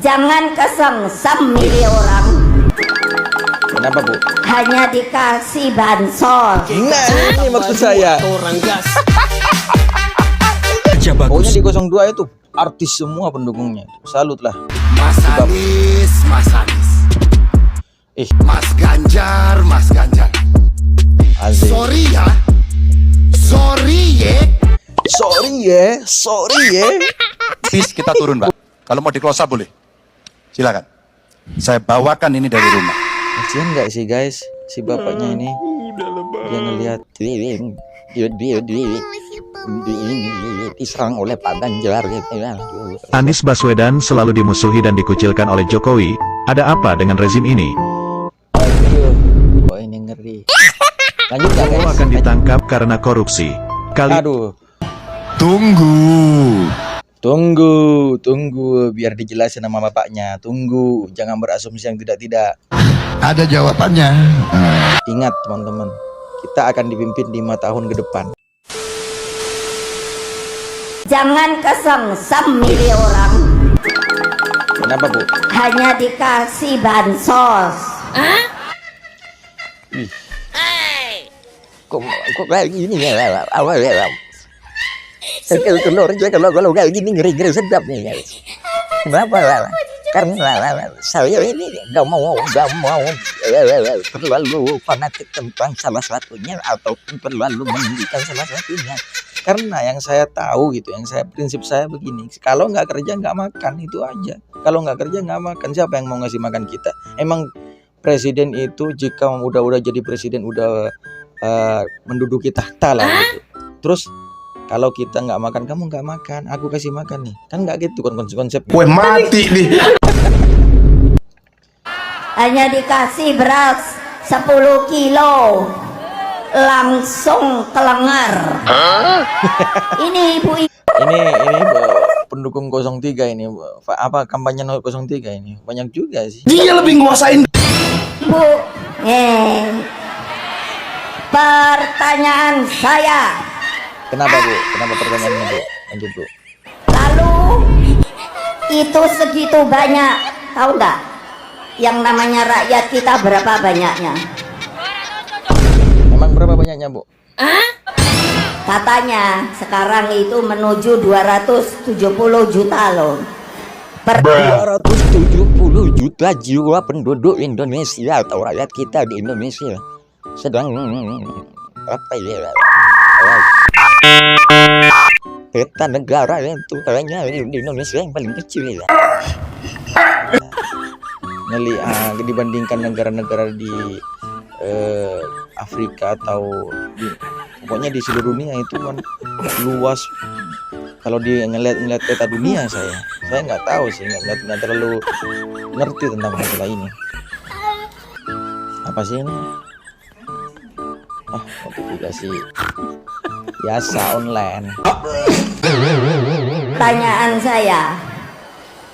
Jangan kesengsem milih orang. Kenapa, Bu? Hanya dikasih bansos. Nah, ini maksud saya. Orang gas. Pokoknya di 02 itu artis semua pendukungnya. Salut lah. Mas Anies, Mas Anies. Mas Ganjar, Mas Ganjar. Asik. Sorry ya. Sorry ya. Sorry ya. Please kita turun, Pak. Kalau mau di close up boleh. Silakan. Saya bawakan ini dari rumah. Kasian nggak sih guys, si bapaknya ini dia ngelihat diserang oleh Pak Ganjar gitu ya. Anies Baswedan selalu dimusuhi dan dikucilkan oleh Jokowi. Ada apa dengan rezim ini? Aduh, kok ini ngeri. Lanjut nggak Jokowi guys? akan ditangkap karena korupsi. Aduh, tunggu, biar dijelasin sama bapaknya. Tunggu, jangan berasumsi yang tidak-tidak. Ada jawabannya. Ingat teman-teman, kita akan dipimpin 5 tahun ke depan. Jangan kesengsem milih orang. Kenapa, Bu? Hanya dikasih bansos. Kok kayak gini ya? Awal ya. Kalau kayak gini ngeri sedap nih guys. Kenapa? Karena saya ini gak mau terlalu fanatik tentang salah satunya ataupun terlalu meninggikan salah satunya. Karena yang saya tahu gitu, prinsip saya begini, kalau nggak kerja nggak makan, itu aja. Kalau nggak kerja nggak makan, siapa yang mau ngasih makan kita? Emang presiden itu jika udah jadi presiden udah menduduki tahta lah gitu. Terus kalau kita nggak makan, kamu nggak makan, aku kasih makan nih, kan nggak gitu kan konsepnya. Gue mati nih. Hanya dikasih beras 10 kilo. Langsung kelengar. Ini ibu. Ini pendukung 03 ini, apa kampanye 03 ini banyak juga sih. Dia lebih nguasain. Bu, pertanyaan saya. Kenapa, Bu? Kenapa pertanyaannya, Bu? Lanjut, Bu. Lalu itu segitu banyak, tahu nggak? Yang namanya rakyat kita berapa banyaknya? Emang berapa banyaknya, Bu? Katanya sekarang itu menuju 270 juta loh. 270 juta jiwa penduduk Indonesia atau rakyat kita di Indonesia sedang apa ya? Peta negara itu kayaknya di Indonesia yang paling kecil ya. Dibandingkan negara-negara di Afrika atau pokoknya di seluruh dunia itu kan luas. Kalau dia ngeliat peta dunia, saya nggak tahu sih, nggak terlalu ngerti tentang masalah ini. Apa sih ini? Notifikasi biasa online. Pertanyaan saya,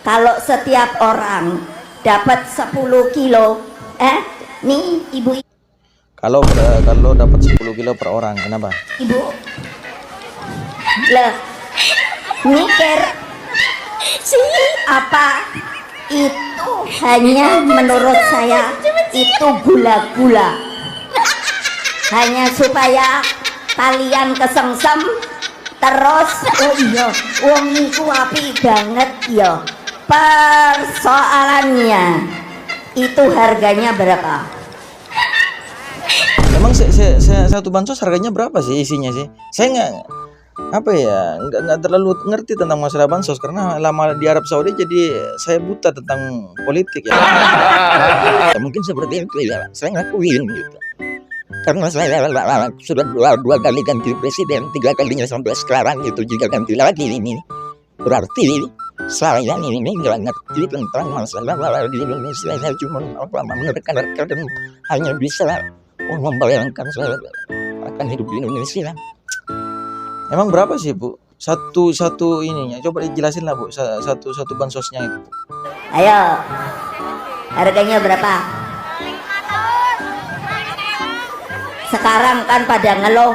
kalau setiap orang dapat 10 kilo, nih ibu. Kalau dapat 10 kilo per orang, kenapa? Ibu, lah, mikir apa itu hanya menurut saya itu gula-gula, hanya supaya kalian kesengsem terus. Oh iya, wong niku api banget ya. Persoalannya itu harganya berapa? Emang satu bansos harganya berapa sih isinya sih? Saya nggak terlalu ngerti tentang masalah bansos karena lama di Arab Saudi, jadi saya buta tentang politik ya. Mungkin seperti itu ya, saya ngakuin gitu. Karena saya sudah dua kali ganti presiden, 3 kalinya sampai sekarang itu juga ganti lagi ini. Berarti saya ini nggak ngerti tentang masalah di Indonesia. Saya cuma menerka-nerka dan hanya bisa membayangkan saya akan hidup di Indonesia. Emang berapa sih, Bu? Satu ininya, coba dijelasin lah, Bu. Satu bansosnya itu, Bu. Ayo, harganya berapa? Sekarang kan pada ngeluh,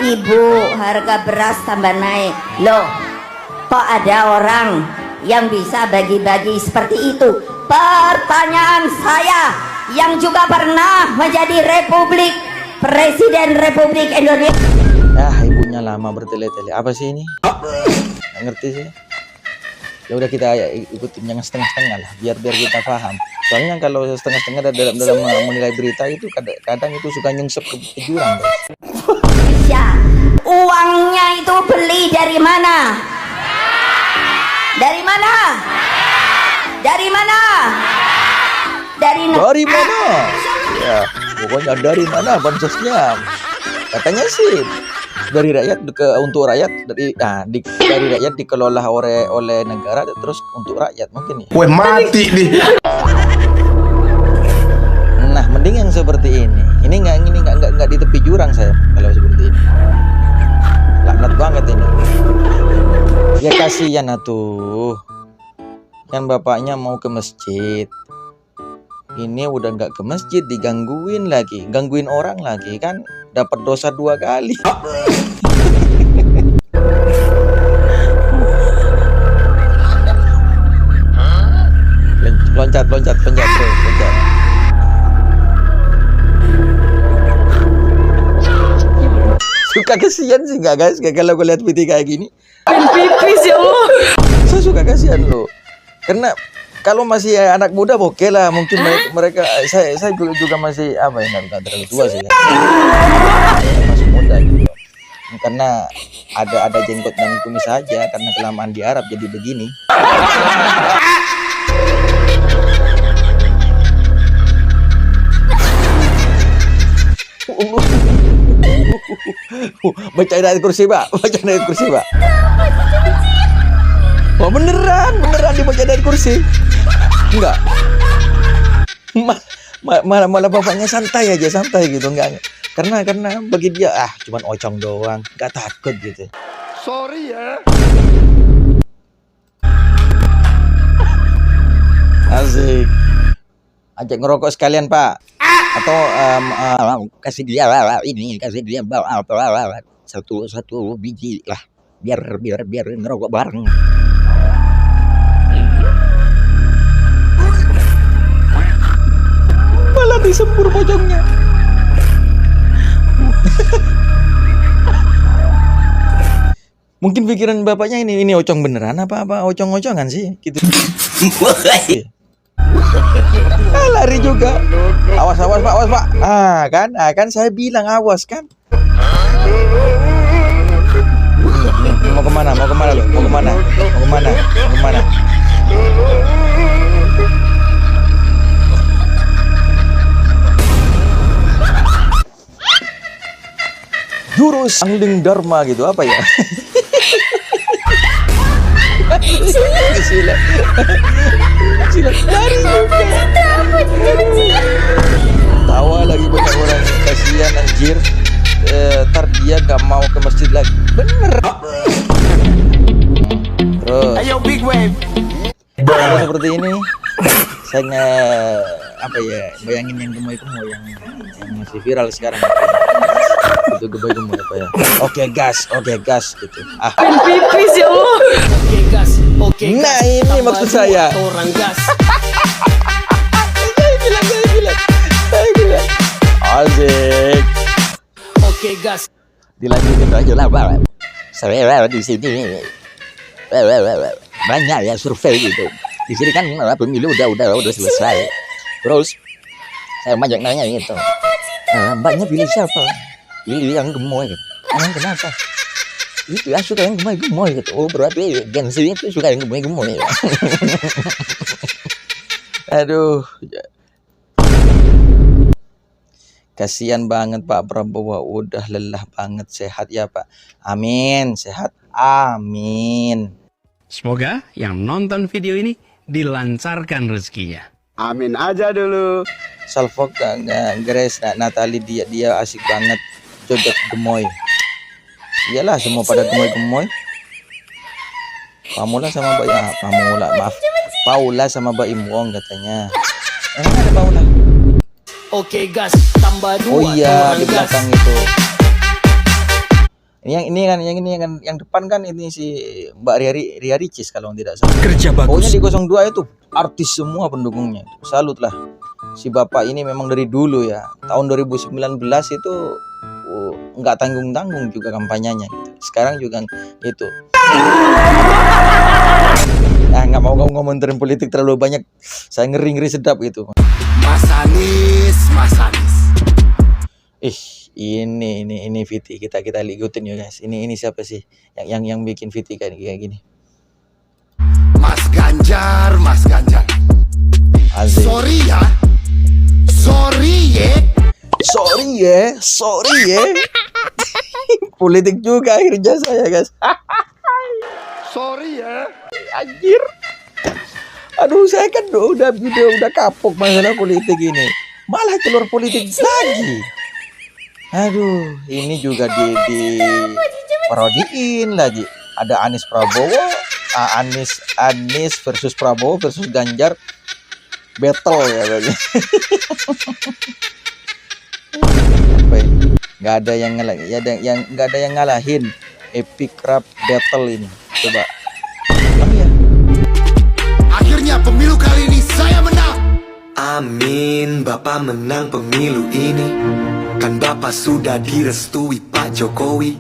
ibu harga beras tambah naik. Loh, kok ada orang yang bisa bagi-bagi seperti itu. Pertanyaan saya yang juga pernah menjadi Presiden Republik Indonesia. Ibunya lama bertele-tele. Apa sih ini? Nggak ngerti sih. Ya udah kita ikutin yang setengah-setengah lah, biar kita paham. Soalnya kalau setengah-setengah dalam menilai berita itu kadang itu suka nyungsep ke jurang. Uangnya itu beli dari mana? Dari mana? Dari mana? Dari mana? Ya, pokoknya dari mana bansosnya? Katanya sih dari rakyat untuk rakyat, dari rakyat dikelola oleh negara terus untuk rakyat mungkin ya. Weh mati nih. Nah, mending yang seperti ini. Ini nggak di tepi jurang saya kalau seperti ini. Laknat banget ini. Ya kasihan atuh. Kan bapaknya mau ke masjid. Ini udah nggak ke masjid, digangguin lagi, gangguin orang lagi kan, dapat dosa 2 kali. Loncat. Suka kasihan sih nggak guys, kalau gue lihat video kayak gini. Pipis ya Allah. Saya suka kasihan loh, karena kalau masih anak muda oke lah, mungkin mereka saya juga masih apa ya, nggak terlalu tua sih ya. Masih muda gitu, karena ada jenggot dan kumis saja, karena kelamaan di Arab jadi begini. Baca ayat kursi pak. Oh beneran dibaca dari kursi. Enggak. Malah bapaknya santai gitu, enggak. Karena bagi dia cuman ocong doang, enggak takut gitu. Sorry ya. Asik. Ajak ngerokok sekalian, Pak. Atau kasih dia satu biji lah. Biar ngerokok bareng. Malah disembur pocongnya. Mungkin pikiran bapaknya ini ocong beneran apa ocong-ocongan sih gitu. Lari juga. Awas Pak. Kan saya bilang awas kan. Mau kemana lo? Mau kemana? Jurus Angling Dharma gitu apa ya? Silat lari juga. Tawa lagi banyak orang, kasihan anjir. Ntar dia gak mau ke masjid lagi. Bener. Terus Ayo big wave. kalau seperti ini saya bayangin yang gemoy yang masih viral sekarang. Itu gemoy apa ya? Oke gas gitu. Pipis ya Allah. Nah ini maksud saya. Orang gas. Saya bilang. Asik. Oke gas. Dilanjutin aja lah Pak. Saya di sini banyak ya survei gitu. Di sini kan pemilu udah selesai. Terus saya banyak nanya gitu. Mbaknya pilih siapa? Pilih yang gemoy. Emang kenapa? Itu ya suka yang gemoy gitu. Oh berarti gengsi itu suka yang gemoy. Aduh. Kasihan banget Pak Prabowo, udah lelah banget. Sehat ya Pak. Amin, sehat. Amin. Semoga yang nonton video ini dilancarkan rezekinya. Amin aja dulu. Salfok Grace Natali dia asik banget joget gemoy. Iyalah semua pada gemoy. Paula sama Mbak Imwong katanya. Ada Paula. Oke gas tambah 2. Oh iya di belakang itu. Yang depan kan ini si Mbak Ria Ricis kalau tidak salah. Kerja Pokoknya bagus. di 02 itu artis semua pendukungnya. Salut lah. Si bapak ini memang dari dulu ya. Tahun 2019 itu nggak tanggung-tanggung juga kampanyenya gitu. Sekarang juga itu. Nah, nggak mau ngomongin politik terlalu banyak. Saya ngeri sedap gitu. Mas Anies. Ini Viti kita ikutin ya guys. Ini siapa sih yang bikin Viti kayak gini? Mas Ganjar. Asik. Sorry ya. Politik juga akhirnya saya guys. Sorry ya. Anjir. Aduh, saya kan udah kapok masalah politik ini. Malah keluar politik lagi. Aduh, ini juga di parodiin lagi. Ada Anies Prabowo, Anies versus Prabowo versus Ganjar battle ya berarti. Apa ya? Nggak ada yang ngalahin epic rap battle ini. Coba. Ya? Akhirnya pemilu kali ini saya menang. Amin, Bapak menang pemilu ini. Kan Bapak sudah direstui Pak Jokowi.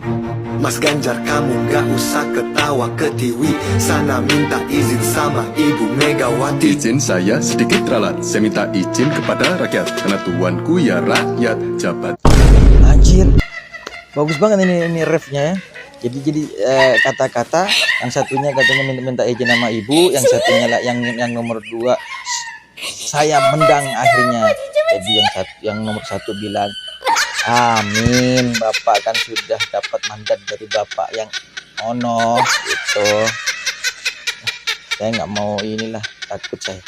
Mas Ganjar kamu gak usah ketawa ketiwi. Sana minta izin sama Ibu Megawati. Izin saya sedikit ralat. Saya minta izin kepada rakyat. Karena tuanku ya rakyat jabat. Anjir. Bagus banget ini refnya ya. Jadi kata-kata yang satunya katanya minta izin sama ibu, yang satunya yang nomor 2 saya menang akhirnya. Jadi yang nomor 1 bilang amin, Bapak kan sudah dapat mandat dari Bapak yang ono gitu. Saya nggak mau inilah, takut saya.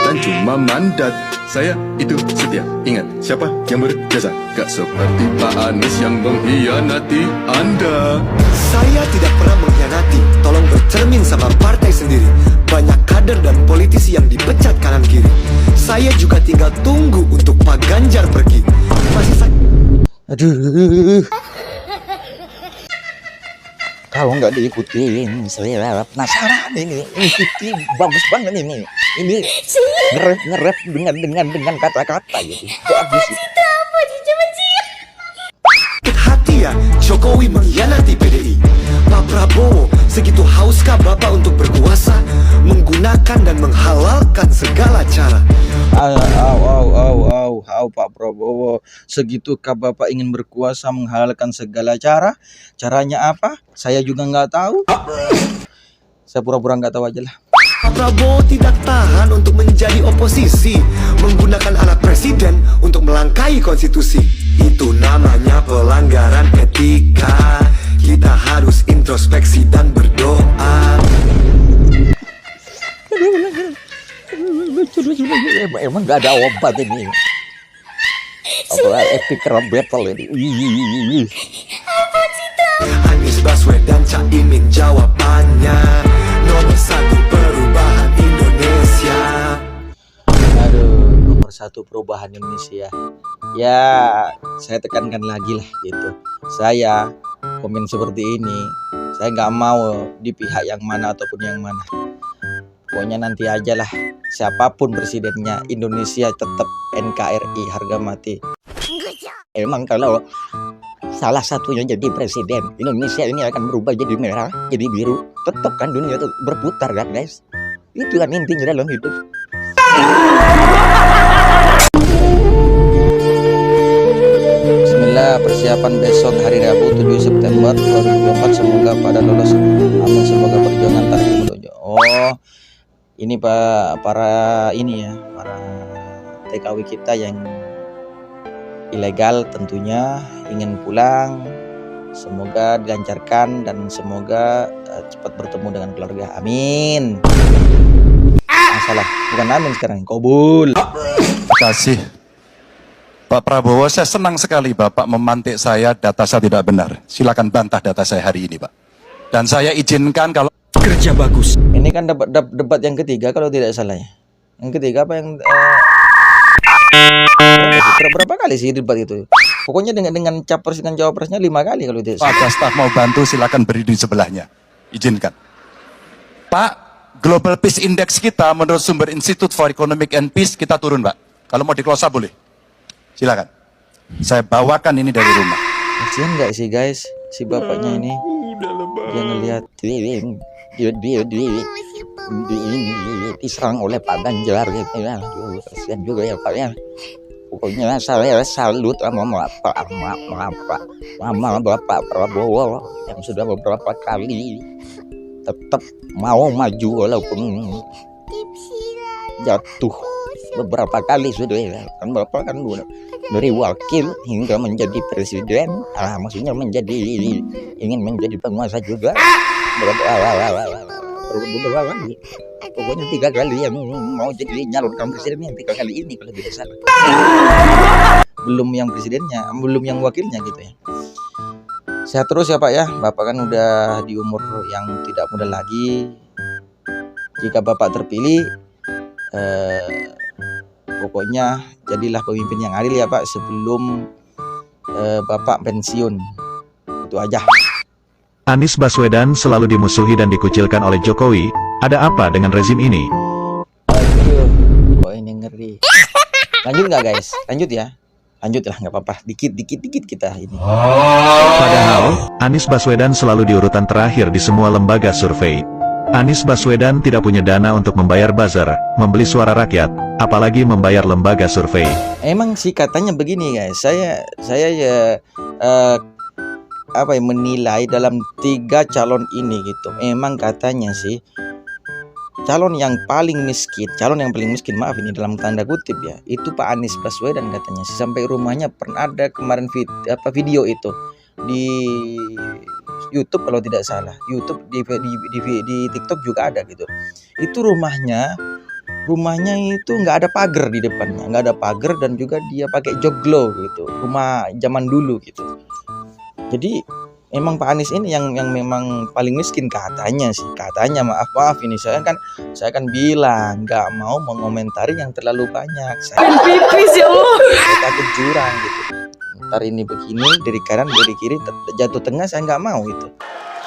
Dan cuma mandat. Saya itu setia. Ingat, siapa yang berjasa? Gak seperti Pak Anies yang mengkhianati Anda. Saya tidak pernah mengkhianati. Tolong bercermin sama partai sendiri. Banyak kader dan politisi yang dipecat kanan kiri. Saya juga tinggal tunggu untuk Pak Ganjar pergi. Aduh. Kalau nggak diikutin, saya penasaran ini bagus banget ini. Ini ngerep dengan kata-kata gitu. Bagus itu. Sakit hati ya, Jokowi mengkhianati PDI. Pak Prabowo, segitu hauskah Bapak untuk berkuasa, menggunakan dan menghalalkan segala cara? Pak Prabowo, segitukah Bapak ingin berkuasa menghalalkan segala cara? Caranya apa? Saya juga nggak tahu. Saya pura-pura nggak tahu aja lah. Pak Prabowo tidak tahan untuk menjadi oposisi, menggunakan anak presiden untuk melangkahi konstitusi. Itu namanya pelanggaran etika. Kita harus introspeksi dan berdoa. Emang nggak ada obat ini. Apa epic rap battle ini. Anies Baswedan Caimin jawabannya nomor 1 perubahan Indonesia. Aduh, nomor 1 perubahan Indonesia. Ya, saya tekankan lagi lah gitu. Saya komen seperti ini, saya nggak mau di pihak yang mana ataupun yang mana. Pokoknya nanti aja lah, siapapun presidennya, Indonesia tetap NKRI harga mati. Emang kalau salah satunya jadi presiden, Indonesia ini akan berubah jadi merah, jadi biru. Tetap kan dunia itu berputar kan guys. Itu kan intinya dalam hidup. Bismillah, persiapan besok hari Rabu 7 September 2024 semoga pada lolos. Amin, semoga perjuangan tak menuju. Oh, ini para TKW kita yang ilegal tentunya ingin pulang, semoga dilancarkan dan semoga cepat bertemu dengan keluarga. Amin. Masalah bukan amin sekarang, kabul. Terima kasih Pak Prabowo. Saya senang sekali Bapak memantik saya, data saya tidak benar. Silakan bantah data saya hari ini, Pak. Dan saya izinkan kalau Kerja bagus. Ini kan debat yang ketiga kalau tidak salah ya. Yang ketiga apa yang berapa kali sih debat itu? Pokoknya dengan capres dengan cawapresnya 5 kali kalau tidak. Pak, ada staf mau bantu silakan berdiri di sebelahnya. Izinkan. Pak, Global Peace Index kita menurut sumber Institute for Economic and Peace kita turun, Pak. Kalau mau di-close up boleh. Silakan. Saya bawakan ini dari rumah. Kasian nggak sih guys, si bapaknya ini dia ngelihat diserang oleh Pak Ganjar gitu ya. Kasihan juga ya Pak ya. Pokoknya saya salut sama Bapak Prabowo yang sudah beberapa kali tetap mau maju walaupun jatuh beberapa kali sudah ya. Kan Bapak kan dari wakil hingga menjadi presiden, maksudnya ingin menjadi penguasa juga. Pokoknya 3 kali yang mau jadi nyalonkan presiden yang 3 kali ini kalau tidak salah. Belum yang presidennya, belum yang wakilnya gitu ya. Sehat terus ya Pak ya. Bapak kan udah di umur yang tidak muda lagi. Jika Bapak terpilih, pokoknya jadilah pemimpin yang adil ya Pak sebelum Bapak pensiun. Itu aja. Anies Baswedan selalu dimusuhi dan dikucilkan oleh Jokowi. Ada apa dengan rezim ini? Aduh, kok ini ngeri. Lanjut nggak guys? Lanjut ya. Lanjut lah, nggak apa-apa. Dikit kita ini. Padahal, Anies Baswedan selalu di urutan terakhir di semua lembaga survei. Anies Baswedan tidak punya dana untuk membayar buzzer, membeli suara rakyat, apalagi membayar lembaga survei. Emang sih katanya begini guys. Saya ya menilai dalam 3 calon ini gitu. Emang katanya sih calon yang paling miskin, maaf ini dalam tanda kutip ya, itu Pak Anies Baswedan katanya sih. Sampai rumahnya pernah ada kemarin video itu di YouTube kalau tidak salah, YouTube di TikTok juga ada gitu. Itu rumahnya itu nggak ada pagar di depannya, nggak ada pagar, dan juga dia pakai joglo gitu, rumah zaman dulu gitu. Jadi emang Pak Anies ini yang memang paling miskin katanya sih, katanya. Maaf ini saya kan bilang nggak mau mengomentari yang terlalu banyak. Saya Pipis ya Allah. takut jurang gitu. Ntar ini begini dari kanan dari kiri jatuh tengah, saya nggak mau itu.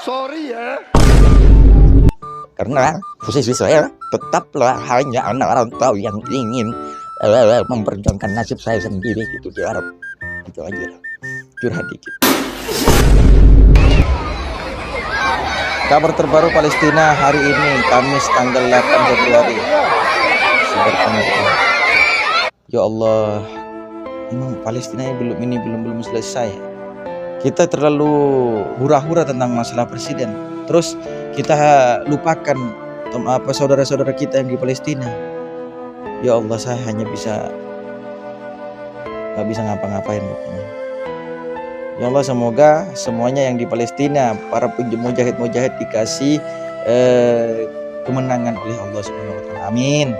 Sorry ya. Karena posisi saya tetaplah hanya anak rantau yang ingin memperjuangkan nasib saya sendiri gitu di Arab. Itu aja. Curhat dikit. Kabar terbaru Palestina hari ini, Kamis tanggal 8 Februari. Ya Allah, emang Palestina belum selesai. Kita terlalu hura-hura tentang masalah presiden. Terus kita lupakan saudara-saudara kita yang di Palestina. Ya Allah, saya hanya nggak bisa ngapa-ngapain pokoknya. Ya Allah, semoga semuanya yang di Palestina, para mujahid dikasih kemenangan oleh Allah Subhanahu wa taala. Amin.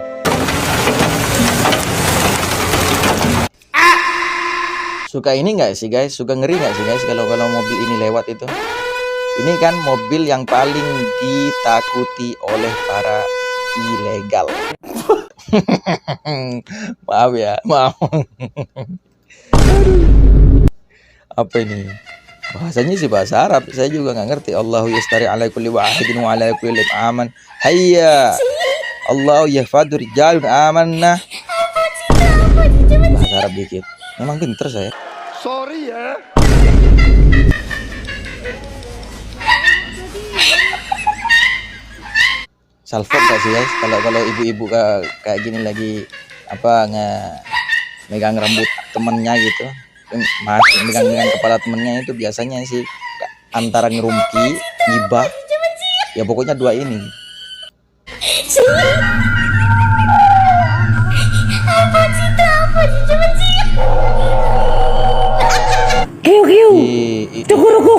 Suka ini nggak sih guys? Suka ngeri nggak sih guys kalau mobil ini lewat itu? Ini kan mobil yang paling ditakuti oleh para ilegal. Maaf ya, maaf. Apa ini? Bahasanya sih bahasa Arab, saya juga nggak ngerti. Allahu yastari ala kulli wahidin wa ala kulli aman. Hayya. Allahu yahfadu rijalun amanna. Bahasa Arab dikit. Memang pinter saya. Sorry ya. Salfok gak sih guys? Kalau ibu-ibu kayak gini lagi megang rambut temennya gitu. Megang kepala temennya itu biasanya sih antara ngerumpi, ngibah, ya pokoknya 2 ini.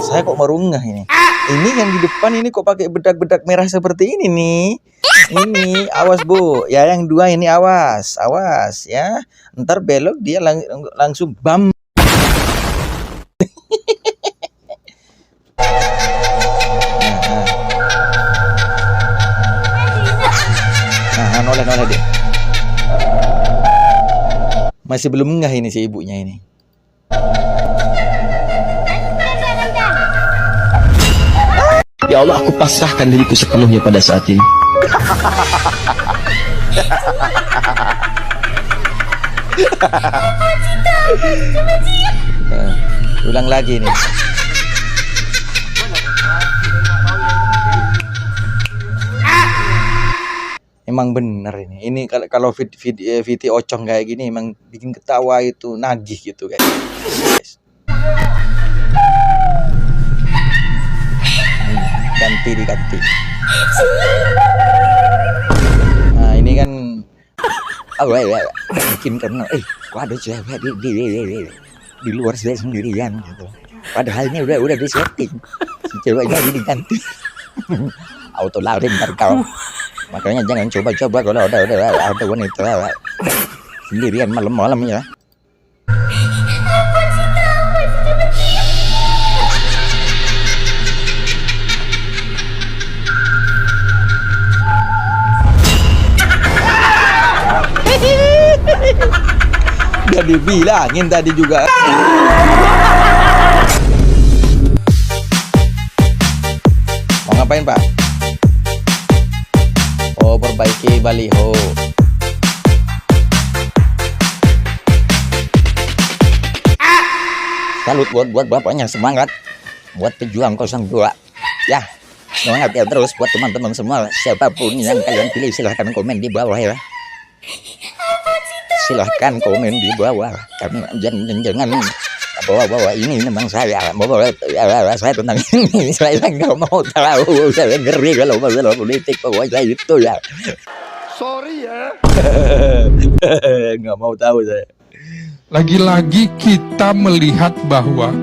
Saya kok merungah ini. Ini yang di depan ini kok pakai bedak-bedak merah seperti ini nih. Ini awas Bu, ya yang 2 ini awas ya. Ntar belok dia langsung bam. Noleh dia. Masih belum ngeh ini si ibunya ini. Ya Allah, aku pasrahkan diriku sepenuhnya pada saat ini. Ulang lagi nih. Emang bener ini. Ini kalau VT Ocong kayak gini emang bikin ketawa itu nagih gitu guys. Diganti. Nah ini kan bikin karena kok ada cewek di luar saya sendirian gitu. Padahal ini udah disetting. Si ceweknya diganti. Auto lari ntar kau. Makanya jangan coba-coba kalau ada wanita sendirian malam-malam ya. Udah dibilangin tadi juga. Mau ngapain Pak? Oh, perbaiki baliho. Salut buat bapaknya, semangat buat pejuang 02 ya, semangat ya terus buat teman-teman semua. Siapapun yang kalian pilih silahkan komen di bawah ya, silahkan komen di bawah. Karena jangan bawa ini memang saya saya tentang ini saya nggak mau tahu, saya ngeri kalau masalah politik pokoknya itu ya. Sorry ya. Nggak mau tahu saya. Lagi-lagi kita melihat bahwa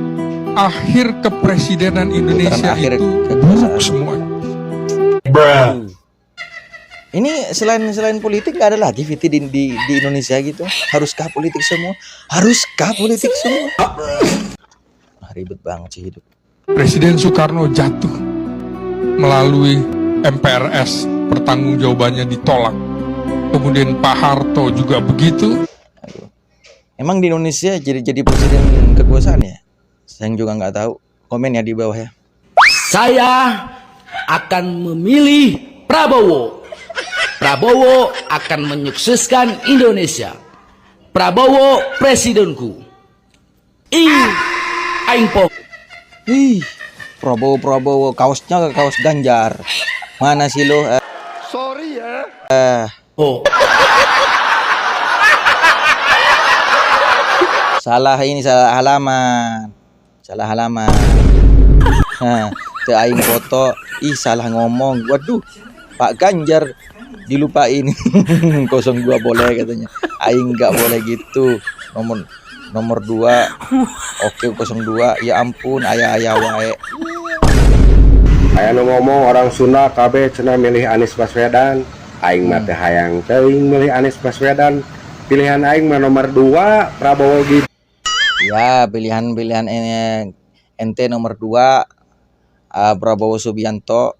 akhir kepresidenan Indonesia itu buruk semua. Ini selain politik nggak ada lagi VT di Indonesia gitu. Haruskah politik semua? Haruskah politik semua? Ribet banget sih hidup. Presiden Soekarno jatuh melalui MPRS, pertanggungjawabannya ditolak. Kemudian Pak Harto juga begitu. Emang di Indonesia jadi presiden kekuasaan ya? Saya juga nggak tahu. Komen ya di bawah ya. Saya akan memilih Prabowo. Prabowo akan menyukseskan Indonesia. Prabowo presidenku. Aing po. Prabowo kaosnya kaos Ganjar. Mana sih lo? Sorry ya. Salah halaman. Nah, teu aing foto, salah ngomong. Waduh, Pak Ganjar dilupain. 02 boleh katanya. Aing nggak boleh gitu. Nomor 2. Oke 02. Ya ampun, aya wae. Aya nu ngomong orang Sunda KB cenah milih Anies Baswedan. Aing mah teh hayang teuing milih Anies Baswedan. Pilihan aing mah nomor 2 Prabowo gitu. Ya, pilihan ente nomor 2 Prabowo Subianto.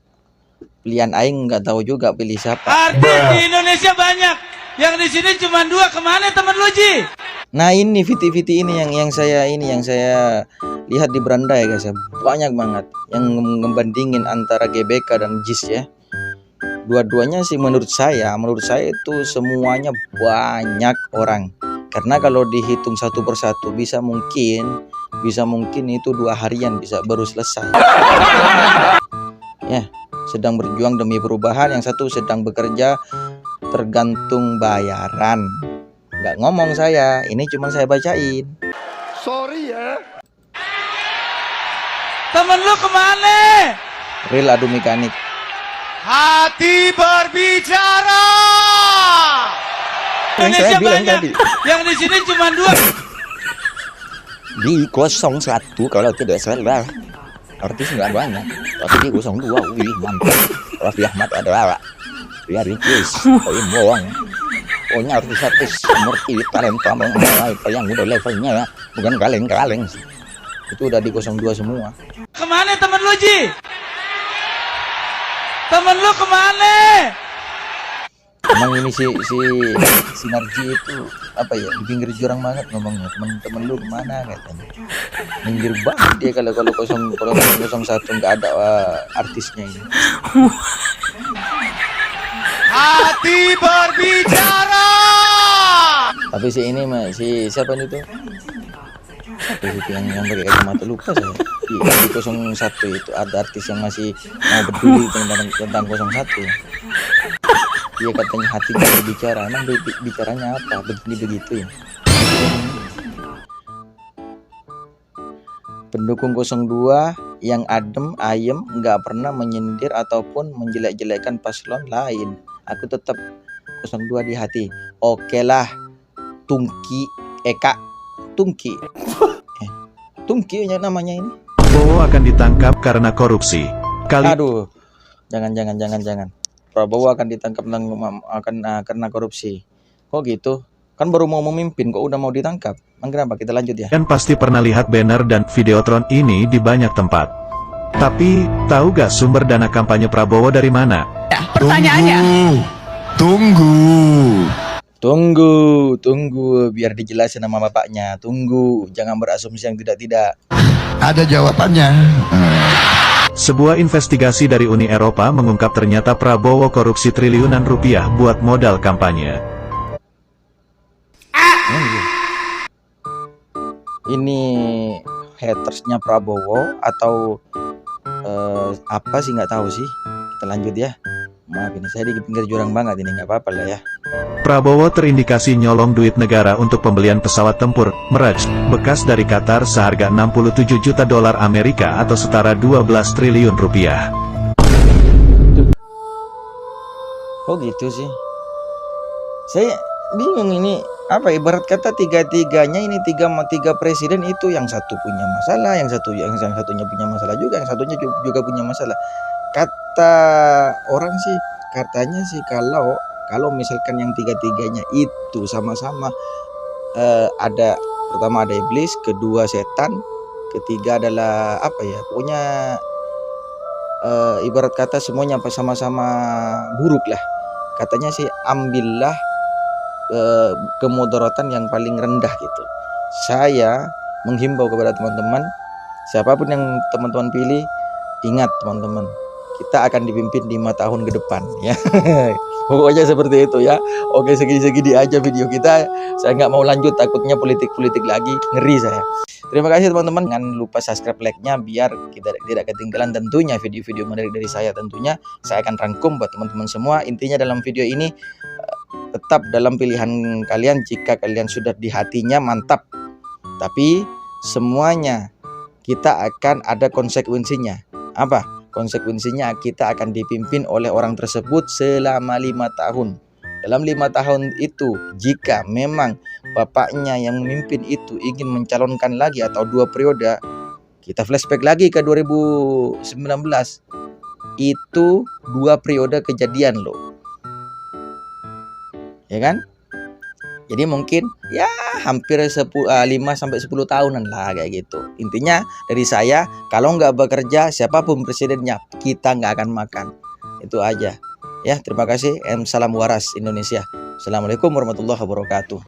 Pilihan aing nggak tahu juga pilih siapa. Artis di Indonesia banyak, yang di sini cuma 2. Kemana teman lu Ji? Nah ini VT ini yang saya lihat di beranda ya guys ya, banyak banget yang membandingin antara GBK dan JIS ya. Dua-duanya sih menurut saya itu semuanya banyak orang. Karena kalau dihitung satu persatu bisa mungkin itu 2 harian baru selesai. Ya, sedang berjuang demi perubahan, yang satu sedang bekerja tergantung bayaran. Nggak ngomong saya, ini cuma saya bacain. Sorry ya. Temen lu kemana? Real adu mekanik. Hati berbicara. Indonesia banyak, yang di sini cuma 2. Di 01 kalau tidak salah artis nggak banyak, tapi di 02 wih mantap. Raffi Ahmad adalah Ria Ricis, Oim Boang. Pokoknya artis-artis seperti talenta yang udah levelnya bukan kaleng-kaleng, itu udah di 02 semua. Kemana temen lu Ji? Temen lu kemana? Emang ini si Narji itu apa ya, di pinggir jurang banget ngomongnya. Temen lu kemana katanya. Minggir banget dia kalau 01 nggak ada artisnya ini. Hati berbicara. Tapi si ini si siapa itu? Siapa itu yang pakai kacamata, lupa saya. Di 01 itu ada artis yang masih mau peduli tentang 01 ya. Dia katanya hatinya berbicara. Emang bicaranya apa? Begitu ya. Pendukung 02 yang adem ayem, nggak pernah menyindir ataupun menjelek-jelekan paslon lain. Aku tetap 02 di hati. Oke lah, Tungki, Eka, Tungki. Tungki namanya ini. Prabowo akan ditangkap karena korupsi. Aduh, jangan. Prabowo akan ditangkap karena korupsi. Kok gitu? Kan baru mau memimpin, kok udah mau ditangkap? Kenapa? Kita lanjut ya. Kan pasti pernah lihat banner dan videotron ini di banyak tempat. Tapi, tahu gak sumber dana kampanye Prabowo dari mana? Pertanyaannya. Tunggu, biar dijelasin sama bapaknya. Tunggu, jangan berasumsi yang tidak-tidak. Ada jawabannya. Sebuah investigasi dari Uni Eropa mengungkap ternyata Prabowo korupsi triliunan rupiah buat modal kampanye. Ini hatersnya Prabowo atau apa sih, nggak tahu sih. Kita lanjut ya. Maaf, ini saya di pinggir jurang banget, ini nggak apa-apa lah ya. Prabowo terindikasi nyolong duit negara untuk pembelian pesawat tempur Mirage bekas dari Qatar seharga 67 juta dolar Amerika atau setara 12 triliun rupiah. Kok gitu sih? Saya bingung ini, apa ibarat kata tiga-tiganya ini tiga presiden itu, yang satu punya masalah, yang satunya punya masalah juga, yang satunya juga punya masalah. Kata orang sih, katanya sih kalau misalkan yang tiga-tiganya itu sama-sama ada, pertama ada iblis, kedua setan, ketiga adalah apa ya, pokoknya ibarat kata semuanya sama-sama buruk lah. Katanya sih ambillah kemudaratan yang paling rendah gitu. Saya menghimbau kepada teman-teman, siapapun yang teman-teman pilih, ingat teman-teman, kita akan dipimpin 5 tahun ke depan ya. Pokoknya seperti itu ya. Oke, segini aja video kita. Saya nggak mau lanjut, takutnya politik lagi, ngeri saya. Terima kasih teman-teman. Jangan lupa subscribe, like-nya biar kita tidak ketinggalan tentunya video-video menarik dari saya. Tentunya saya akan rangkum buat teman-teman semua. Intinya dalam video ini, tetap dalam pilihan kalian. Jika kalian sudah di hatinya, mantap. Tapi semuanya kita akan ada konsekuensinya. Apa? Konsekuensinya kita akan dipimpin oleh orang tersebut selama 5 tahun. Dalam 5 tahun itu, jika memang bapaknya yang memimpin itu ingin mencalonkan lagi atau 2 periode, kita flashback lagi ke 2019. Itu 2 periode kejadian loh. Ya kan? Jadi mungkin ya hampir 5 sampai 10 tahunan lah kayak gitu. Intinya dari saya, kalau nggak bekerja siapapun presidennya, kita nggak akan makan. Itu aja. Ya, terima kasih. Salam waras Indonesia. Assalamualaikum warahmatullahi wabarakatuh.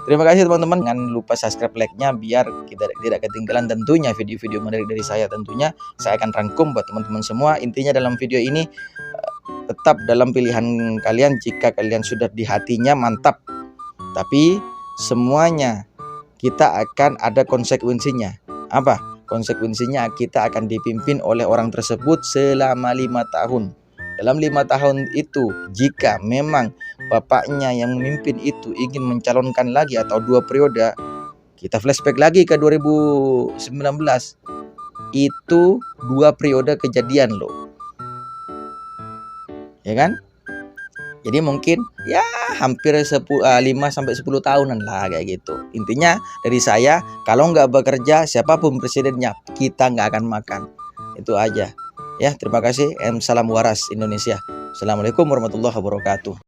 Terima kasih teman-teman. Jangan lupa subscribe, like-nya biar kita tidak ketinggalan tentunya video-video menarik dari saya. Tentunya saya akan rangkum buat teman-teman semua. Intinya dalam video ini, tetap dalam pilihan kalian. Jika kalian sudah di hatinya, mantap. Tapi semuanya kita akan ada konsekuensinya. Apa? Konsekuensinya kita akan dipimpin oleh orang tersebut selama 5 tahun. Dalam 5 tahun itu, jika memang bapaknya yang memimpin itu ingin mencalonkan lagi atau 2 periode, kita flashback lagi ke 2019. Itu 2 periode kejadian loh. Ya kan? Jadi mungkin ya hampir 5 sampai 10 tahunan lah kayak gitu. Intinya dari saya, kalau nggak bekerja siapapun presidennya, kita nggak akan makan. Itu aja. Ya, terima kasih. Salam waras Indonesia. Assalamualaikum warahmatullahi wabarakatuh.